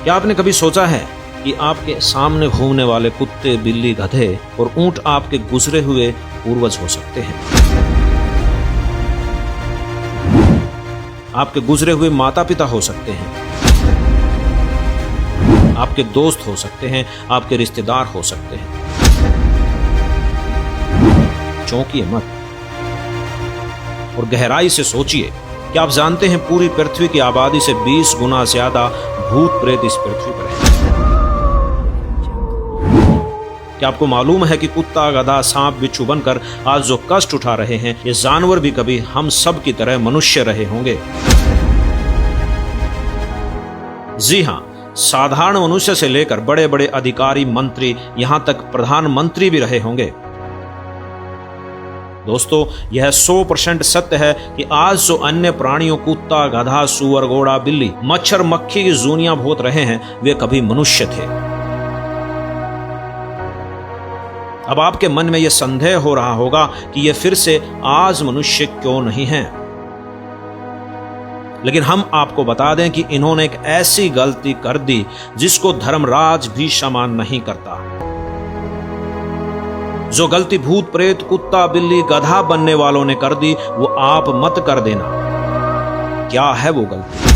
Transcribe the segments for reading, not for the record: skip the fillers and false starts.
क्या आपने कभी सोचा है कि आपके सामने घूमने वाले कुत्ते, बिल्ली, गधे और ऊंट आपके गुजरे हुए पूर्वज हो सकते हैं? आपके गुजरे हुए माता पिता हो सकते हैं, आपके दोस्त हो सकते हैं, आपके रिश्तेदार हो सकते हैं। चौंकिए मत और गहराई से सोचिए। क्या आप जानते हैं पूरी पृथ्वी की आबादी से 20 गुना ज्यादा भूत प्रेत इस पृथ्वी पर है? क्या आपको मालूम है कि कुत्ता, गधा, सांप, बिच्छू बनकर आज जो कष्ट उठा रहे हैं, ये जानवर भी कभी हम सब की तरह मनुष्य रहे होंगे? जी हां, साधारण मनुष्य से लेकर बड़े बड़े अधिकारी, मंत्री, यहां तक प्रधानमंत्री भी रहे होंगे। दोस्तों, यह 100% सत्य है कि आज जो अन्य प्राणियों, कुत्ता, गधा, सूअर, घोड़ा, बिल्ली, मच्छर, मक्खी की जूनियां भोत रहे हैं, वे कभी मनुष्य थे। अब आपके मन में यह संदेह हो रहा होगा कि ये फिर से आज मनुष्य क्यों नहीं हैं? लेकिन हम आपको बता दें कि इन्होंने एक ऐसी गलती कर दी जिसको धर्मराज भी क्षमा नहीं करता। जो गलती भूत प्रेत, कुत्ता, बिल्ली, गधा बनने वालों ने कर दी, वो आप मत कर देना। क्या है वो गलती?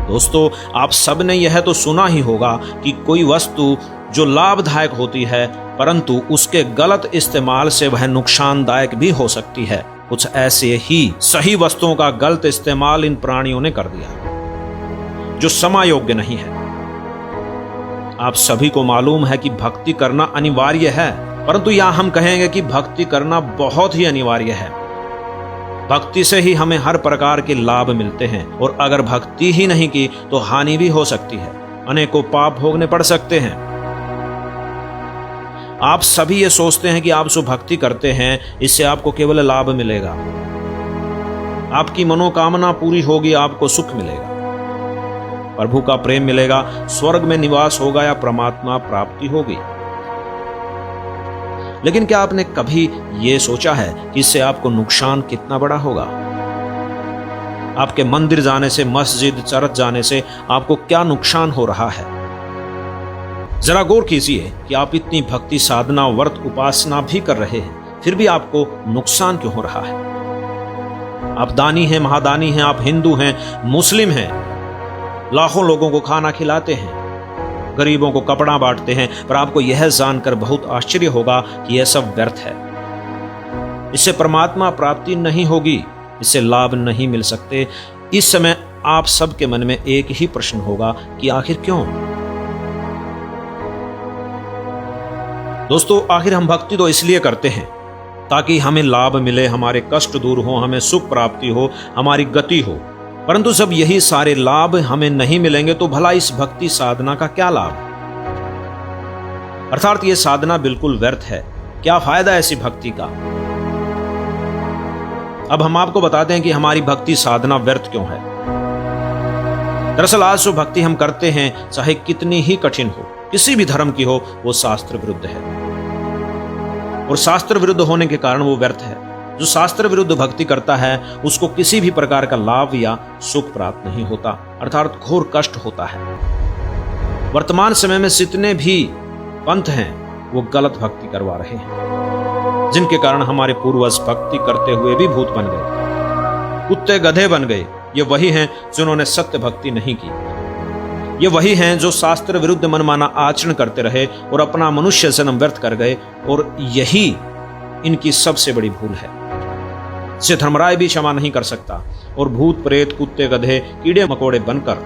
दोस्तों, आप सबने यह तो सुना ही होगा कि कोई वस्तु जो लाभदायक होती है, परंतु उसके गलत इस्तेमाल से वह नुकसानदायक भी हो सकती है। कुछ ऐसे ही सही वस्तुओं का गलत इस्तेमाल इन प्राणियों ने कर दिया, जो समायोग्य नहीं है। आप सभी को मालूम है कि भक्ति करना अनिवार्य है, परंतु यहां हम कहेंगे कि भक्ति करना बहुत ही अनिवार्य है। भक्ति से ही हमें हर प्रकार के लाभ मिलते हैं, और अगर भक्ति ही नहीं की तो हानि भी हो सकती है, अनेकों पाप भोगने पड़ सकते हैं। आप सभी ये सोचते हैं कि आप जो भक्ति करते हैं, इससे आपको केवल लाभ मिलेगा, आपकी मनोकामना पूरी होगी, आपको सुख मिलेगा, प्रभु का प्रेम मिलेगा, स्वर्ग में निवास होगा या परमात्मा प्राप्ति होगी। लेकिन क्या आपने कभी यह सोचा है कि इससे आपको नुकसान कितना बड़ा होगा? आपके मंदिर जाने से, मस्जिद, चर्च जाने से आपको क्या नुकसान हो रहा है? जरा गौर कीजिए कि आप इतनी भक्ति, साधना, व्रत, उपासना भी कर रहे हैं, फिर भी आपको नुकसान क्यों हो रहा है? आप दानी हैं, महादानी हैं, आप हिंदू हैं, मुस्लिम हैं, लाखों लोगों को खाना खिलाते हैं, गरीबों को कपड़ा बांटते हैं, पर आपको यह जानकर बहुत आश्चर्य होगा कि यह सब व्यर्थ है। इससे परमात्मा प्राप्ति नहीं होगी, इससे लाभ नहीं मिल सकते। इस समय आप सबके मन में एक ही प्रश्न होगा कि आखिर क्यों? दोस्तों, आखिर हम भक्ति तो इसलिए करते हैं ताकि हमें लाभ मिले, हमारे कष्ट दूर हो, हमें सुख प्राप्ति हो, हमारी गति हो। परंतु जब यही सारे लाभ हमें नहीं मिलेंगे तो भला इस भक्ति साधना का क्या लाभ? अर्थात ये साधना बिल्कुल व्यर्थ है। क्या फायदा ऐसी भक्ति का? अब हम आपको बताते हैं कि हमारी भक्ति साधना व्यर्थ क्यों है। दरअसल आज जो भक्ति हम करते हैं, चाहे कितनी ही कठिन हो, किसी भी धर्म की हो, वो शास्त्र विरुद्ध है, और शास्त्र विरुद्ध होने के कारण वो व्यर्थ है। जो शास्त्र विरुद्ध भक्ति करता है, उसको किसी भी प्रकार का लाभ या सुख प्राप्त नहीं होता, अर्थात घोर कष्ट होता है। वर्तमान समय में जितने भी पंथ हैं, वो गलत भक्ति करवा रहे हैं, जिनके कारण हमारे पूर्वज भक्ति करते हुए भी भूत बन गए, कुत्ते, गधे बन गए। ये वही हैं जिन्होंने सत्य भक्ति नहीं की। ये वही हैं जो शास्त्र विरुद्ध मनमाना आचरण करते रहे और अपना मनुष्य जन्म व्यर्थ कर गए, और यही इनकी सबसे बड़ी भूल है। इसे धर्मराज भी क्षमा नहीं कर सकता, और भूत प्रेत, कुत्ते, गधे, कीड़े मकोड़े बनकर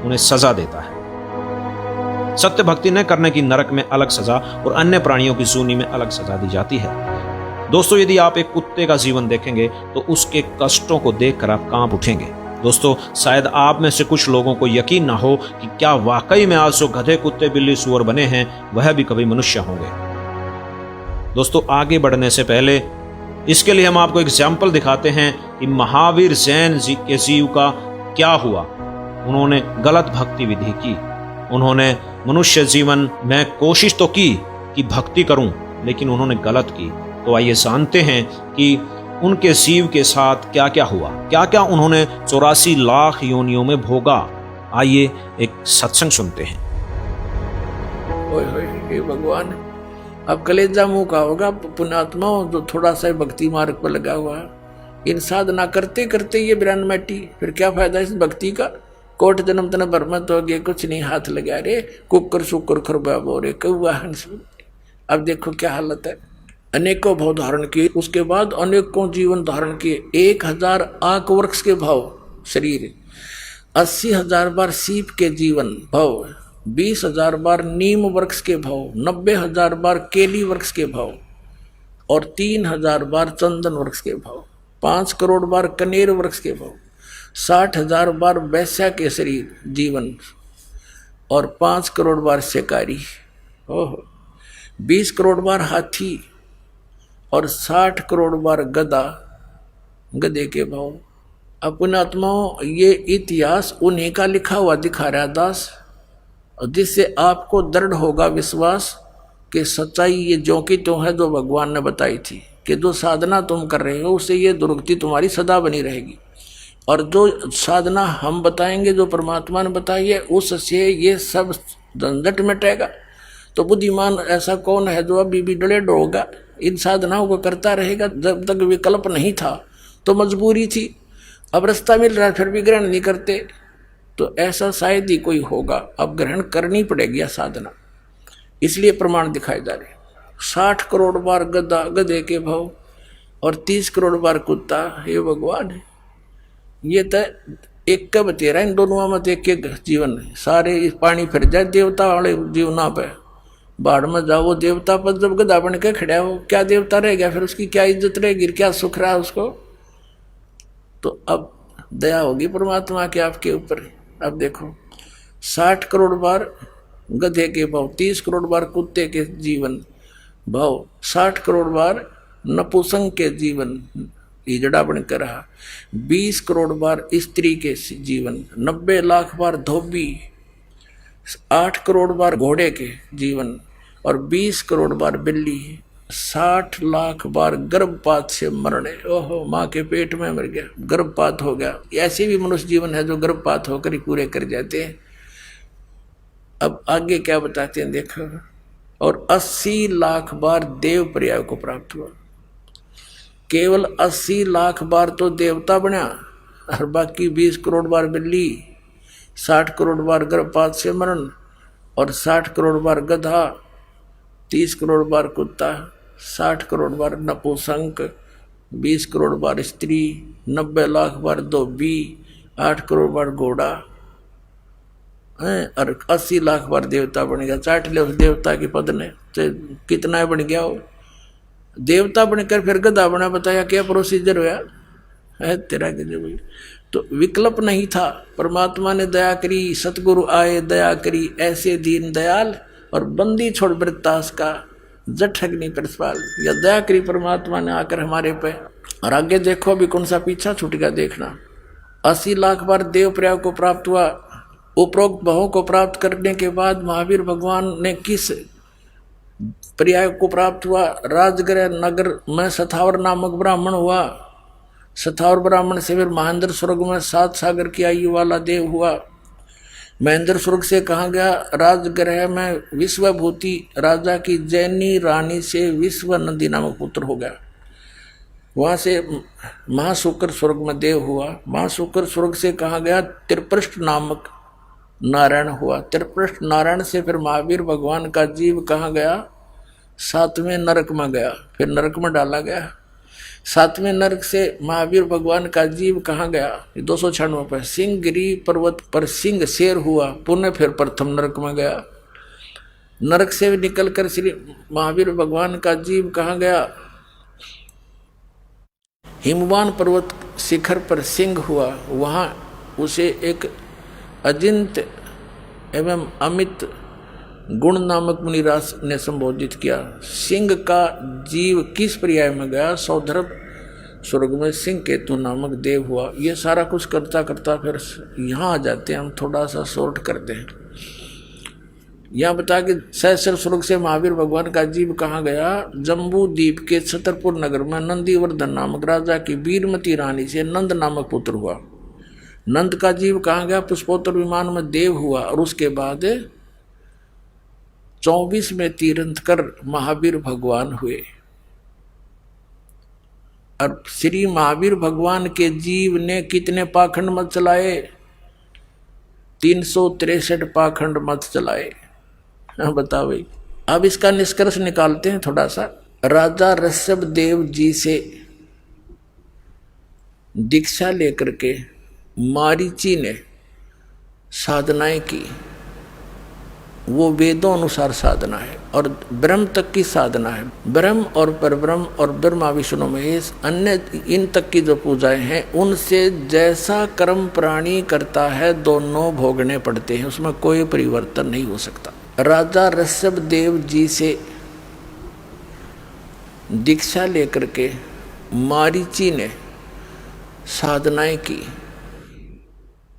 उन्हें सजा देता है। सत्य भक्ति न करने की नरक में अलग सजा और अन्य प्राणियों की सूनी में अलग सजा दी जाती है। दोस्तों, यदि आप एक कुत्ते का जीवन देखेंगे तो उसके कष्टों को देखकर आप कांप उठेंगे। दोस्तों, शायद आप में से कुछ लोगों को यकीन ना हो कि क्या वाकई में आज जो गधे, कुत्ते, बिल्ली, सूअर बने हैं, वह भी कभी मनुष्य होंगे। दोस्तों, आगे बढ़ने से पहले इसके लिए हम आपको एग्जाम्पल दिखाते हैं कि महावीर जैन जी के जीव का क्या हुआ। उन्होंने गलत भक्ति विधि की। उन्होंने मनुष्य जीवन में कोशिश तो की कि भक्ति करूं, लेकिन उन्होंने गलत की। तो आइए जानते हैं कि उनके जीव के साथ क्या क्या हुआ, क्या क्या उन्होंने 84 लाख योनियों में भोगा, आइए एक सत्संग सुनते हैं। ओए होए, हे भगवान, अब कलेजा मुंह का होगा पुण्यात्मा जो थोड़ा सा भक्ति मार्ग पर लगा हुआ है। इन साधना करते करते ये बिरान मैटी, फिर क्या फायदा इस भक्ति का। कोट जन्म तन बरमत हो गए, कुछ नहीं हाथ लगा रे, कुकर सुकर खरबा बोरे कौआ हंस। अब देखो क्या हालत है। अनेकों भाव धारण किए, उसके बाद अनेकों जीवन धारण किए। 1000 आक वृक्ष के भाव शरीर, 80,000 बार सीप के जीवन भाव, 20,000 बार नीम वृक्ष के भाव, 90,000 बार केली वृक्ष के भाव और 3,000 बार चंदन वृक्ष के भाव, 5 करोड़ बार कनेर वृक्ष के भाव, 60,000 बार वैश्या के शरीर जीवन और 5 करोड़ बार शिकारी, ओह 20 करोड़ बार हाथी और 60 करोड़ बार गधा गधे के भाव। अपने आत्माओं, ये इतिहास उन्हीं का लिखा हुआ दिखा रहा दास, जिससे आपको दृढ़ होगा विश्वास कि सच्चाई ये जो की तो है जो भगवान ने बताई थी, कि जो साधना तुम कर रहे हो उससे ये दुर्गति तुम्हारी सदा बनी रहेगी। और जो साधना हम बताएंगे, जो परमात्मा ने बताई है, उससे ये सब झंझट मिटेगा। तो बुद्धिमान ऐसा कौन है जो अभी भी डले होगा, इन साधनाओं को करता रहेगा। जब तक विकल्प नहीं था तो मजबूरी थी, अब रास्ता मिल रहा है फिर भी ग्रहण नहीं करते, तो ऐसा शायद ही कोई होगा। अब ग्रहण करनी पड़ेगी साधना, इसलिए प्रमाण दिखाए जा रहे। 60 करोड़ बार गधा गधे के भाव और 30 करोड़ बार कुत्ता। हे भगवान, ये तो एक कब तेरा, इन दोनों में एक एक जीवन है। सारे इस पानी फिर जाए देवता वाले जीवना पे, बाढ़ में जाओ वो देवता पर जब गधा बन के खड़ा हो, क्या देवता रह गया फिर, उसकी क्या इज्जत रहेगी, क्या सुख रहा उसको। तो अब दया होगी परमात्मा के आपके ऊपर। अब देखो 60 करोड़ बार गधे के भाव, 30 करोड़ बार कुत्ते के जीवन भाव, 60 करोड़ बार नपुंसक के जीवन हिजड़ा बनकर रहा, 20 करोड़ बार स्त्री के जीवन, 90 लाख बार धोबी, 8 करोड़ बार घोड़े के जीवन और 20 करोड़ बार बिल्ली, 60 लाख बार गर्भपात से मरने। ओहो, माँ के पेट में मर गया, गर्भपात हो गया। ऐसे भी मनुष्य जीवन है जो गर्भपात होकर ही पूरे कर जाते हैं। अब आगे क्या बताते हैं देखो। और 80 लाख बार देव पर्याय को प्राप्त हुआ। केवल 80 लाख बार तो देवता बना और बाकी 20 करोड़ बार बिल्ली, 60 करोड़ बार गर्भपात से मरण और 60 करोड़ बार गधा, 30 करोड़ बार कुत्ता, 60 करोड़ बार नपुंसक, 20 करोड़ बार स्त्री, 90 लाख बार धोबी, 8 करोड़ बार घोड़ा और 80 लाख बार देवता बन गया। चाट ले उस देवता के पद ने, तो कितना बन गया वो देवता बनकर फिर गधा बना। बताया क्या प्रोसीजर हुआ है तेरा के जो। तो विकल्प नहीं था, परमात्मा ने दया करी, सतगुरु आए दया करी, ऐसे दीन दयाल और बंदी छोड़ वृत्तास का जठ अग्नि पर सवाल। या दया करी परमात्मा ने आकर हमारे पे। और आगे देखो अभी कौन सा पीछा छूट गया देखना। 80 लाख बार देव पर्याय को प्राप्त हुआ। उपरोक्त भावों को प्राप्त करने के बाद महावीर भगवान ने किस पर्याय को प्राप्त हुआ? राजगृह नगर में सथावर नामक ब्राह्मण हुआ। सथावर ब्राह्मण से फिर महेंद्र स्वर्ग में 7 सागर की आयु वाला देव हुआ। महेंद्र स्वर्ग से कहा गया राजगृह में विश्वभूति राजा की जैनी रानी से विश्व नंदी नामक पुत्र हो गया। वहां से महाशुक्र स्वर्ग में देव हुआ। महाशुक्र स्वर्ग से कहा गया त्रिपृष्ठ नामक नारायण हुआ। त्रिपृष्ठ नारायण से फिर महावीर भगवान का जीव कहाँ गया? 7वें नरक में गया, फिर नरक में डाला गया। 7वें नरक से महावीर भगवान का जीव कहाँ गया? 296 पर सिंहगिरी पर्वत पर सिंह शेर हुआ, पुनः फिर प्रथम नरक में गया। नरक से निकलकर श्री महावीर भगवान का जीव कहाँ गया? हिमवान पर्वत शिखर पर सिंह हुआ, वहाँ उसे एक अजिंत एवं अमित गुण नामक मुनिराज ने संबोधित किया। सिंह का जीव किस पर्याय में गया? सौधर्भ स्वर्ग में सिंह केतु नामक देव हुआ। ये सारा कुछ करता करता फिर यहाँ आ जाते हैं, हम थोड़ा सा शॉर्ट करते हैं। यहाँ बता कि सहस्र स्वर्ग से महावीर भगवान का जीव कहाँ गया? जम्बू द्वीप के छतरपुर नगर में नंदीवर्धन नामक राजा की वीरमती रानी से नंद नामक पुत्र हुआ। नंद का जीव कहाँ गया? पुष्पोत्तर विमान में देव हुआ और उसके बाद 24 में तीर्थंकर महावीर भगवान हुए। और श्री महावीर भगवान के जीव ने कितने पाखंड मत चलाए? 363 पाखंड मत चलाए। हाँ बताओ भाई। अब इसका निष्कर्ष निकालते हैं थोड़ा सा। राजा ऋषभ देव जी से दीक्षा लेकर के मारीची ने साधनाएं की, वो वेदों अनुसार साधना है और ब्रह्म तक की साधना है। ब्रह्म और परब्रह्म और ब्रह्मा विष्णु महेश अन्य इन तक की जो पूजाएं हैं, उनसे जैसा कर्म प्राणी करता है दोनों भोगने पड़ते हैं, उसमें कोई परिवर्तन नहीं हो सकता। राजा ऋषभ देव जी से दीक्षा लेकर के मारीची ने साधनाएं की,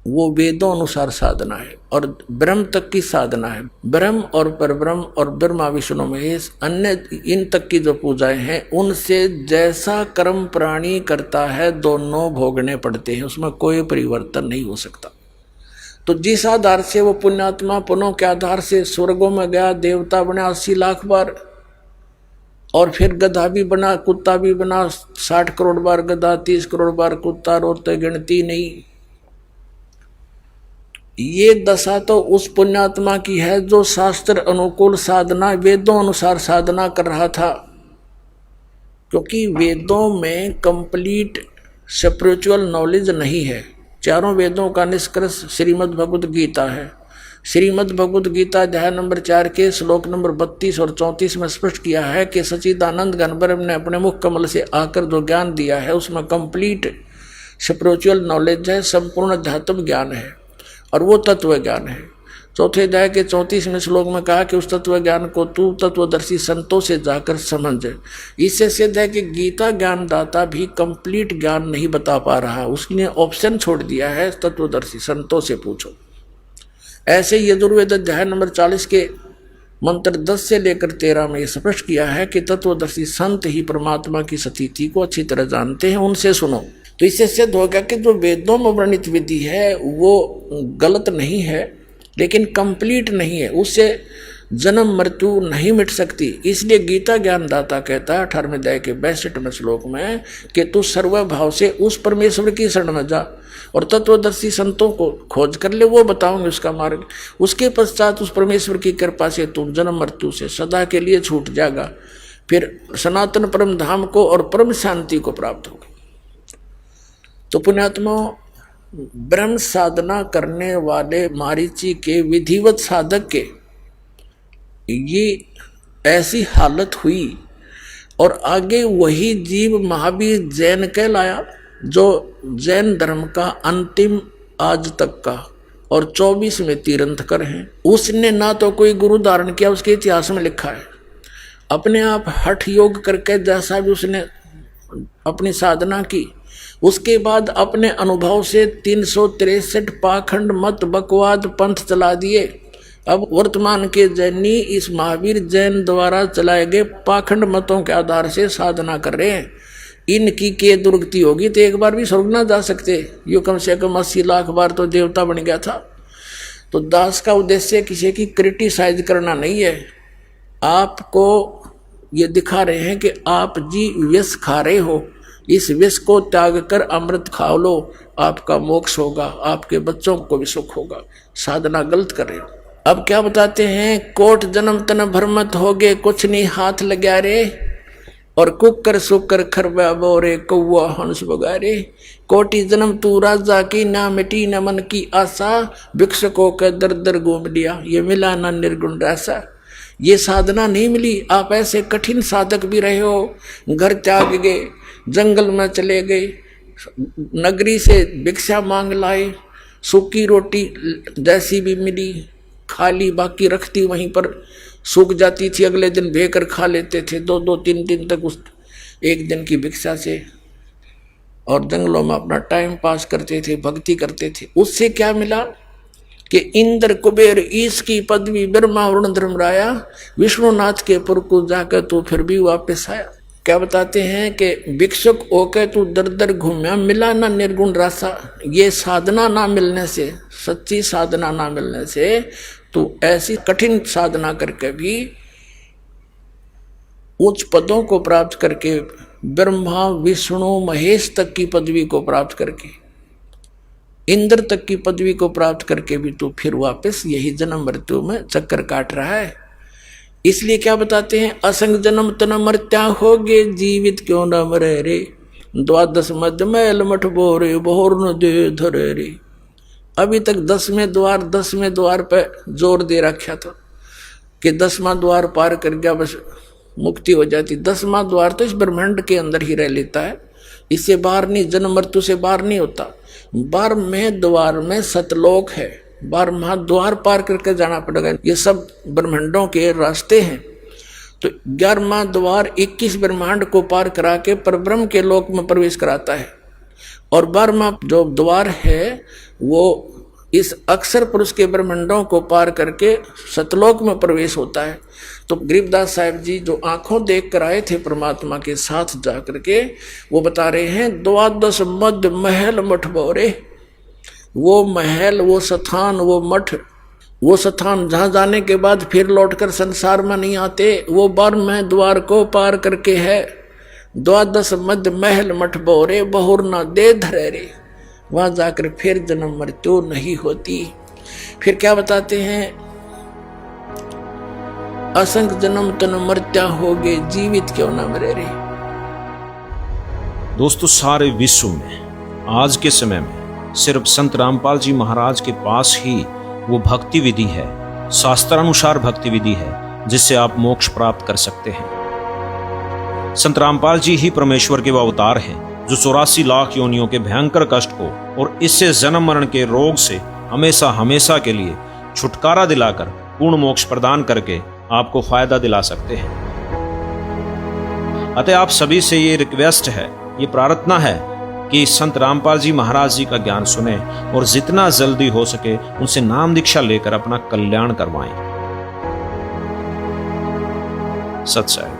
वो वेदों अनुसार साधना है और ब्रह्म तक की साधना है। ब्रह्म और परब्रह्म और ब्रह्मा विष्णु महेश अन्य इन तक की जो पूजाएं हैं, उनसे जैसा कर्म प्राणी करता है दोनों भोगने पड़ते हैं, उसमें कोई परिवर्तन नहीं हो सकता। तो जिस आधार से वो पुण्यात्मा पुण्यों के आधार से स्वर्गों में गया, देवता बना 80 लाख बार, और फिर गधा भी बना, कुत्ता भी बना, 60 करोड़ बार गधा, 30 करोड़ बार कुत्ता, रोते गिनती नहीं। ये दशा तो उस पुण्यात्मा की है जो शास्त्र अनुकूल साधना, वेदों अनुसार साधना कर रहा था। क्योंकि वेदों में कंप्लीट स्पिरिचुअल नॉलेज नहीं है। चारों वेदों का निष्कर्ष श्रीमद् भगवद गीता है। श्रीमद् भगवद गीता अध्याय नंबर 4 के श्लोक नंबर 32 और 34 में स्पष्ट किया है कि सच्चिदानंद घन ब्रह्म ने अपने मुख कमल से आकर जो ज्ञान दिया है, उसमें कंप्लीट स्पिरिचुअल नॉलेज है, संपूर्ण अध्यात्म ज्ञान है और वो तत्व ज्ञान है। चौथे अध्याय के 34वें श्लोक में कहा कि उस तत्व ज्ञान को तू तत्वदर्शी संतों से जाकर समझ। इससे सिद्ध है कि गीता ज्ञानदाता भी कंप्लीट ज्ञान नहीं बता पा रहा, उसने ऑप्शन छोड़ दिया है, तत्वदर्शी संतों से पूछो। ऐसे यजुर्वेद अध्याय नंबर 40 के मंत्र 10 से लेकर 13 में स्पष्ट किया है कि तत्वदर्शी संत ही परमात्मा की स्थिति को अच्छी तरह जानते हैं, उनसे सुनो। तो इससे सिद्ध हो गया कि जो वेदों में वर्णित विधि है वो गलत नहीं है, लेकिन कंप्लीट नहीं है, उससे जन्म मृत्यु नहीं मिट सकती। इसलिए गीता ज्ञानदाता कहता है 18वें अध्याय के 62वें श्लोक में कि तू सर्वभाव से उस परमेश्वर की शरण में जा और तत्वदर्शी संतों को खोज कर ले, वो बताओगे उसका मार्ग। उसके पश्चात उस परमेश्वर की कृपा से तू जन्म मृत्यु से सदा के लिए छूट जाएगा, फिर सनातन परम धाम को और परम शांति को प्राप्त होगा। तो पुण्यात्मा, ब्रह्म साधना करने वाले मारीची के विधिवत साधक के ये ऐसी हालत हुई और आगे वही जीव महावीर जैन कहलाया, जो जैन धर्म का अंतिम आज तक का और 24 में तीर्थंकर हैं। उसने ना तो कोई गुरु धारण किया, उसके इतिहास में लिखा है, अपने आप हठ योग करके जैसा भी उसने अपनी साधना की, उसके बाद अपने अनुभव से 363 पाखंड मत बकवाद पंथ चला दिए। अब वर्तमान के जैनी इस महावीर जैन द्वारा चलाए गए पाखंड मतों के आधार से साधना कर रहे हैं। इनकी के दुर्गति होगी तो एक बार भी स्वर्ग ना जा सकते, यो कम से कम 80 लाख बार तो देवता बन गया था। तो दास का उद्देश्य किसी की क्रिटिसाइज करना नहीं है, आपको ये दिखा रहे हैं कि आप जी विष खा रहे हो, इस विष को त्याग कर अमृत खा लो, आपका मोक्ष होगा, आपके बच्चों को भी सुख होगा। साधना गलत कर रहे हो। अब क्या बताते हैं, कोट जन्म तन भरमत हो गए, कुछ नहीं हाथ लगा रे, और कुकर सुकर खरबा बोरे कौआ हंस बगारे। कोटि जन्म तू राजा की, ना मिटी न मन की आशा, भिक्षुकों का दर दर घूम लिया, ये मिला ना निर्गुण रासा। ये साधना नहीं मिली, आप ऐसे कठिन साधक भी रहे हो, घर त्याग गए, जंगल में चले गए, नगरी से भिक्षा मांग लाए, सूखी रोटी जैसी भी मिली खाली, बाकी रखती वहीं पर सूख जाती थी, अगले दिन भेकर खा लेते थे 2-2-3 दिन तक उस एक दिन की भिक्षा से, और जंगलों में अपना टाइम पास करते थे, भक्ति करते थे। उससे क्या मिला कि इंद्र कुबेर ईश की पदवी, ब्रह्मा वरुण धर्मराया, विष्णुनाथ के पुर को जाकर तो फिर भी वापस आया। क्या बताते हैं कि भिक्षुक होके तू दर दर घूमया, मिला ना निर्गुण रासा। ये साधना ना मिलने से, सच्ची साधना ना मिलने से तू ऐसी कठिन साधना करके भी उच्च पदों को प्राप्त करके, ब्रह्मा विष्णु महेश तक की पदवी को प्राप्त करके, इंद्र तक की पदवी को प्राप्त करके भी तू फिर वापस यही जन्म मृत्यु में चक्कर काट रहा है। इसलिए क्या बताते हैं, असंग जन्म तन मर्त्या होगे, जीवित क्यों न मरे रे, द्वादश मध्य मैल मठ बोरे, बोर न दे धरे रे। अभी तक 10वें द्वार पे जोर दे रखा था कि 10वां द्वार पार कर गया बस मुक्ति हो जाती। 10वां द्वार तो इस ब्रह्मांड के अंदर ही रह लेता है, इससे बाहर नहीं, जन्म मृत्यु से बाहर नहीं होता। 12वें द्वार में सतलोक है, 12वां द्वार पार करके जाना पड़ेगा। ये सब ब्रह्मांडों के रास्ते हैं। तो 11वां द्वार 21 ब्रह्मांड को पार करा के परब्रह्म के लोक में प्रवेश कराता है, और 12वां जो द्वार है वो इस अक्षर पुरुष के ब्रह्मांडों को पार करके सतलोक में प्रवेश होता है। तो गरीबदास साहिब जी जो आंखों देख कर आए थे परमात्मा के साथ जा करके, वो बता रहे हैं, द्वादश मध्य महल मठ बोरे। वो महल, वो स्थान, वो मठ, वो स्थान जहाँ जाने के बाद फिर लौटकर संसार में नहीं आते, वो 12वें द्वार को पार करके है। द्वादश मध्य महल मठ बोरे, बहुर न दे धरे रे। वहां जाकर फिर जन्म मृत्यु नहीं होती। फिर क्या बताते हैं, असंख्य जन्म तन मर्त्या होगे, जीवित क्यों न मरे रे। दोस्तों, सारे विश्व में आज के समय में सिर्फ संत रामपाल जी महाराज के पास ही वो भक्ति विधि है, शास्त्रानुसार भक्ति विधि है, जिससे आप मोक्ष प्राप्त कर सकते हैं। संत रामपाल जी ही परमेश्वर के वो अवतार हैं जो 84 लाख योनियों के भयंकर कष्ट को और इससे जन्म मरण के रोग से हमेशा हमेशा के लिए छुटकारा दिलाकर पूर्ण मोक्ष प्रदान करके आपको फायदा दिला सकते हैं। अतः आप सभी से ये रिक्वेस्ट है, ये प्रार्थना है कि संत रामपाल जी महाराज जी का ज्ञान सुने और जितना जल्दी हो सके उनसे नाम दीक्षा लेकर अपना कल्याण करवाएं। सत्संग।